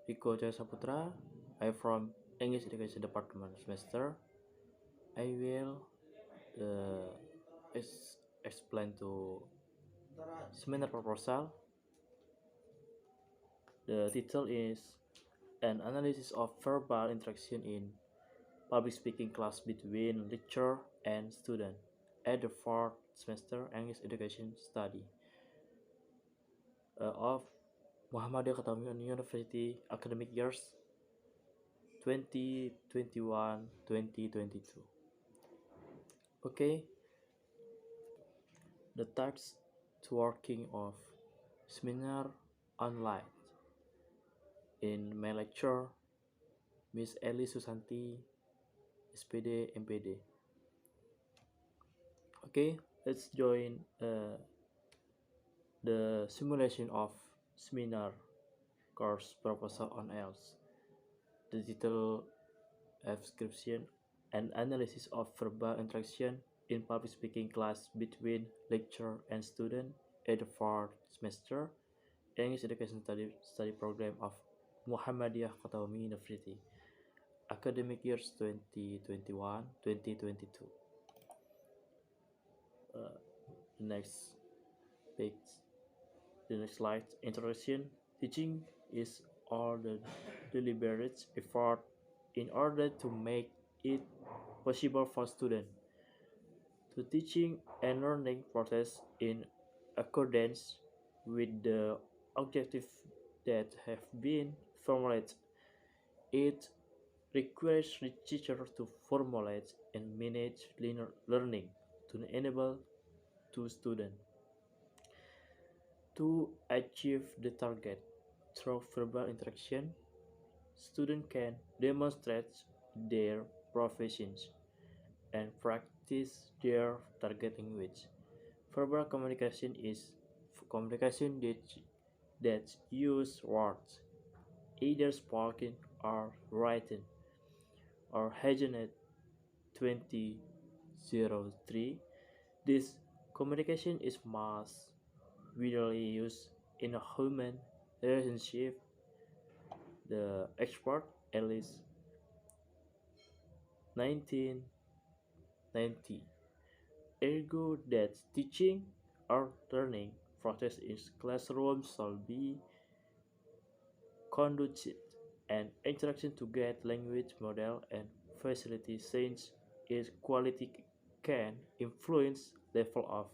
Rico Saputra. I'm from English Education Department semester. I will uh, explain to seminar proposal. The title is an analysis of verbal interaction in public speaking class between lecturer and student at the fourth semester English Education study of Muhammadiyah University academic years 2021-2022. Okay, the types to working of seminar online. In my lecture, Miss Eli Susanti, SPD, MPD. Okay, let's join the simulation of seminar course proposal on ELT. The title description and analysis of verbal interaction in public speaking class between lecturer and student at the fourth semester English Education Study Program of Muhammadiyah Kotabumi University, academic years 2021-2022. Next page, the next slide. Introduction. Teaching is all the deliberate effort in order to make it possible for students to teaching and learning process in accordance with the objectives that have been formulated. It requires the teacher to formulate and manage learning to enable to students to achieve the target through verbal interaction. Students can demonstrate their proficiency and practice their target language. Verbal communication is communication that use words, either spoken or written, or Hygiene 2003. This communication is most widely used in a human relationship. The expert at least 1990 ergo that teaching or learning process in classroom shall be conducted and interaction to get language model and facility since its quality can influence level of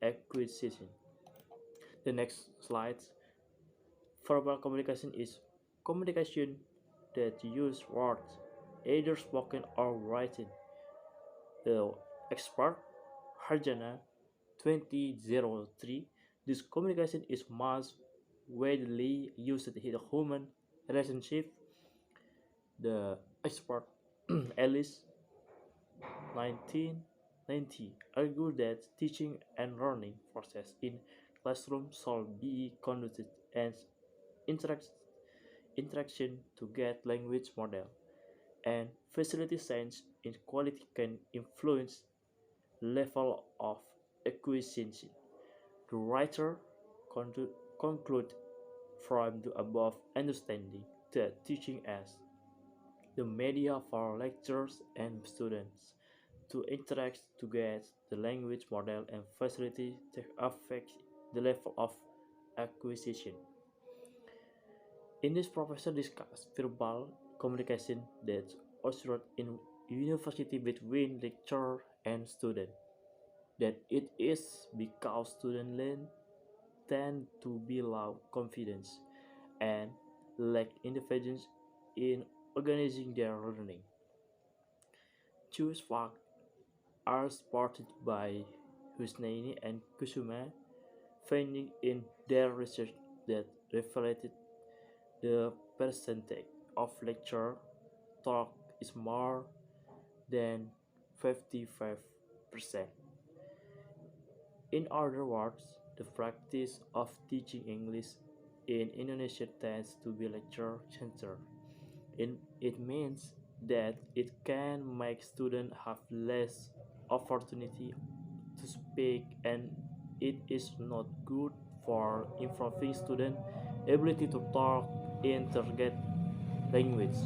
acquisition. The next slide. Verbal communication is communication that use words, either spoken or written. The expert Harjana 2003. This communication is most widely used in the human relationship. The expert Alice 1990 argued that teaching and learning process in classroom should be conducted as interaction to get language model and facility science in quality can influence level of acquisition. The writer conclude from the above understanding that teaching as the media for lecturers and students to interact to get the language model and facility to affect the level of acquisition. In this professor discussed verbal communication that occurs in university between lecturer and student. That it is because students tend to be low confidence and lack independence in organizing their learning. Two facts are supported by Husnaini and Kusuma, finding in their research that reflected the percentage of lecture talk is more than 55%. In other words, the practice of teaching English in Indonesia tends to be lecture centered. It means that it can make students have less opportunity to speak and it is not good for improving student ability to talk in target language.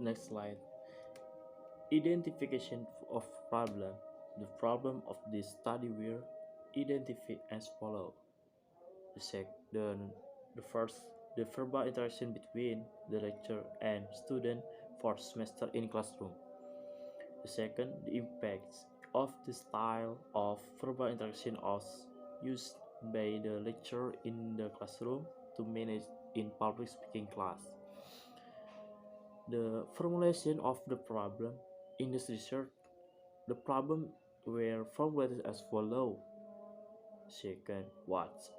Next slide. Identification of problem. The problem of this study were identified as follow. The sec the first the verbal interaction between the lecturer and student for semester in classroom. The second, the impacts of the style of verbal interaction as used by the lecturer in the classroom to manage in public speaking class. The formulation of the problem in this research, the problem were formulated as follow. Second, what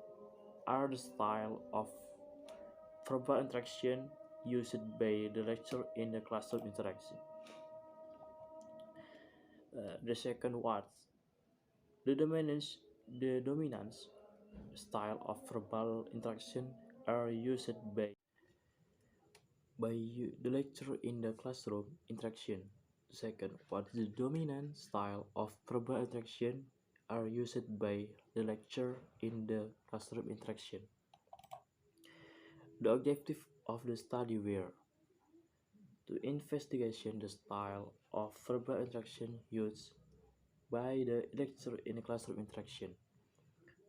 are the style of verbal interaction used by the lecturer in the classroom interaction? The second, what the dominance style of verbal interaction are used by the lecturer in the classroom interaction. Second, what is the dominant style of verbal interaction are used by the lecturer in the classroom interaction. The objective of the study were to investigate the style of verbal interaction used by the lecturer in the classroom interaction.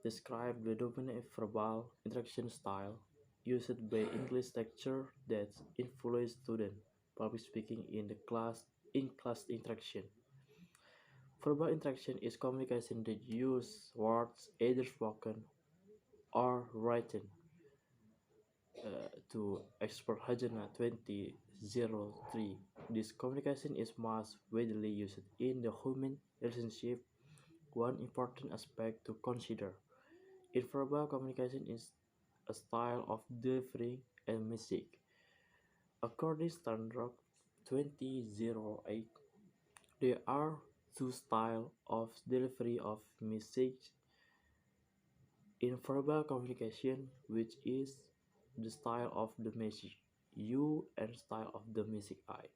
Describe the dominant verbal interaction style used by English lecturer that influence student public speaking in the class interaction. Verbal interaction is communication that use words either spoken or written to expert Hajana 2003. This communication is most widely used in the human relationship. One important aspect to consider in verbal communication is a style of delivery and message. According to Standard 2008, there are two styles of delivery of message in verbal communication, which is the style of the message you and style of the message I.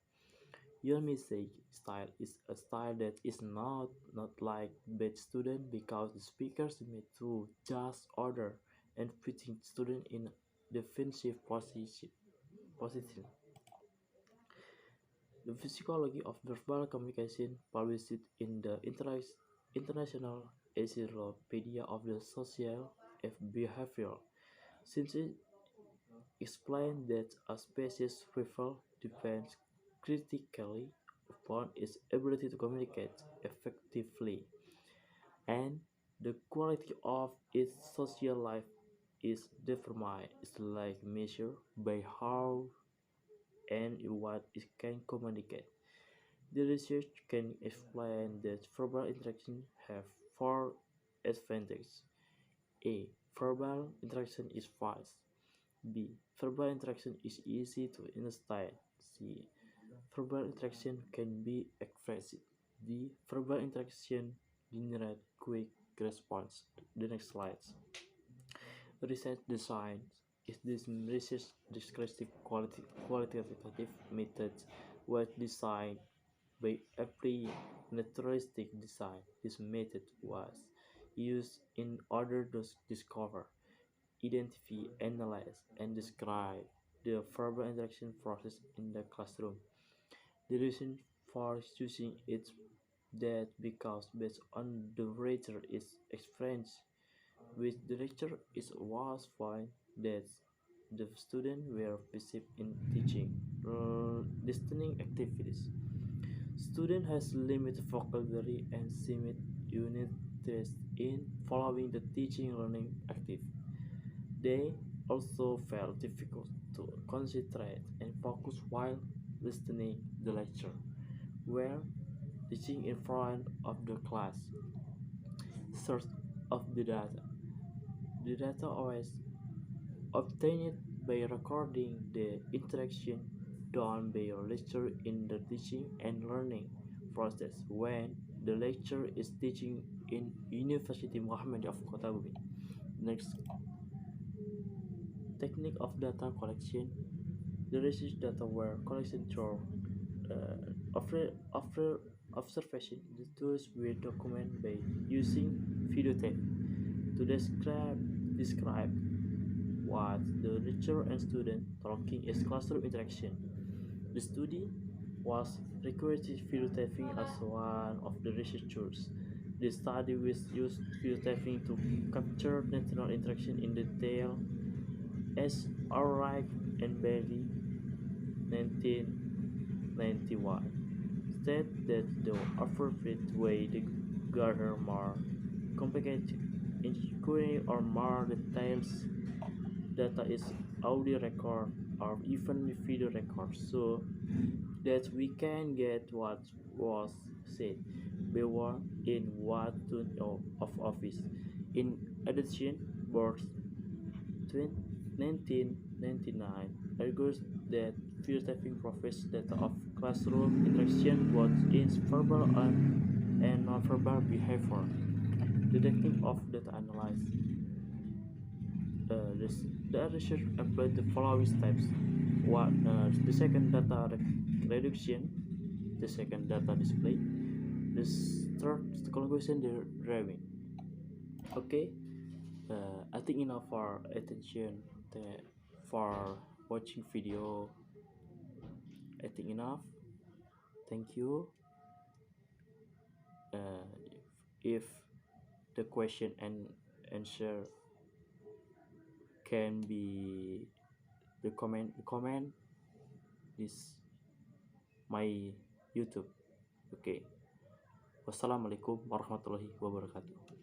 Your message style is a style that is not like bad student because the speakers made to just order and putting student in defensive position. The psychology of verbal communication published in the International Encyclopedia of the Social Behavior since it explained that a species' survival depends critically upon its ability to communicate effectively, and the quality of its social life is determined is like measured by how and what it can communicate. The research can explain that verbal interaction have four advantages. A. Verbal interaction is fast. B. Verbal interaction is easy to understand. C. Verbal interaction can be expressive. D. Verbal interaction generate quick response. The next slide. Research design is this research descriptive qualitative method was designed by applying naturalistic design. This method was used in order to discover, identify, analyze, and describe the verbal interaction process in the classroom. The reason for choosing it that because based on the writer is experience with the lecture it was found that the students were passive in teaching listening activities. Student has limited vocabulary and seemed uninterested in following the teaching learning active. They also felt difficult to concentrate and focus while listening the lecture, where teaching in front of the class. Source of the data. The data was obtained by recording the interaction done by a lecturer in the teaching and learning process when the lecturer is teaching in University Muhammadiyah of Kotabumi. Next, technique of data collection. The research data were collected through after observation. The tools were documented by using videotape to describe what the teacher and student talking is classroom interaction. The study was recruited videotaping as one of the researchers. The study was used videotaping to capture natural interaction in detail as Ulrich and Bailey 1991 state that the appropriate way to gather more complicated inquiry or more details data is audio record or even video record so that we can get what was said before in what tone of office. In addition, both 1999 argues that videotaping provides data of classroom interaction both in verbal and nonverbal behavior. The detecting of data analysis. The research employed the following steps. The second data reduction, the second data display, the third the conclusion the driving. Okay, I think enough for attention for watching video. I think enough. Thank you. Uh, if the question and answer can be the comment is my YouTube. Okay. Wassalamualaikum warahmatullahi wabarakatuh.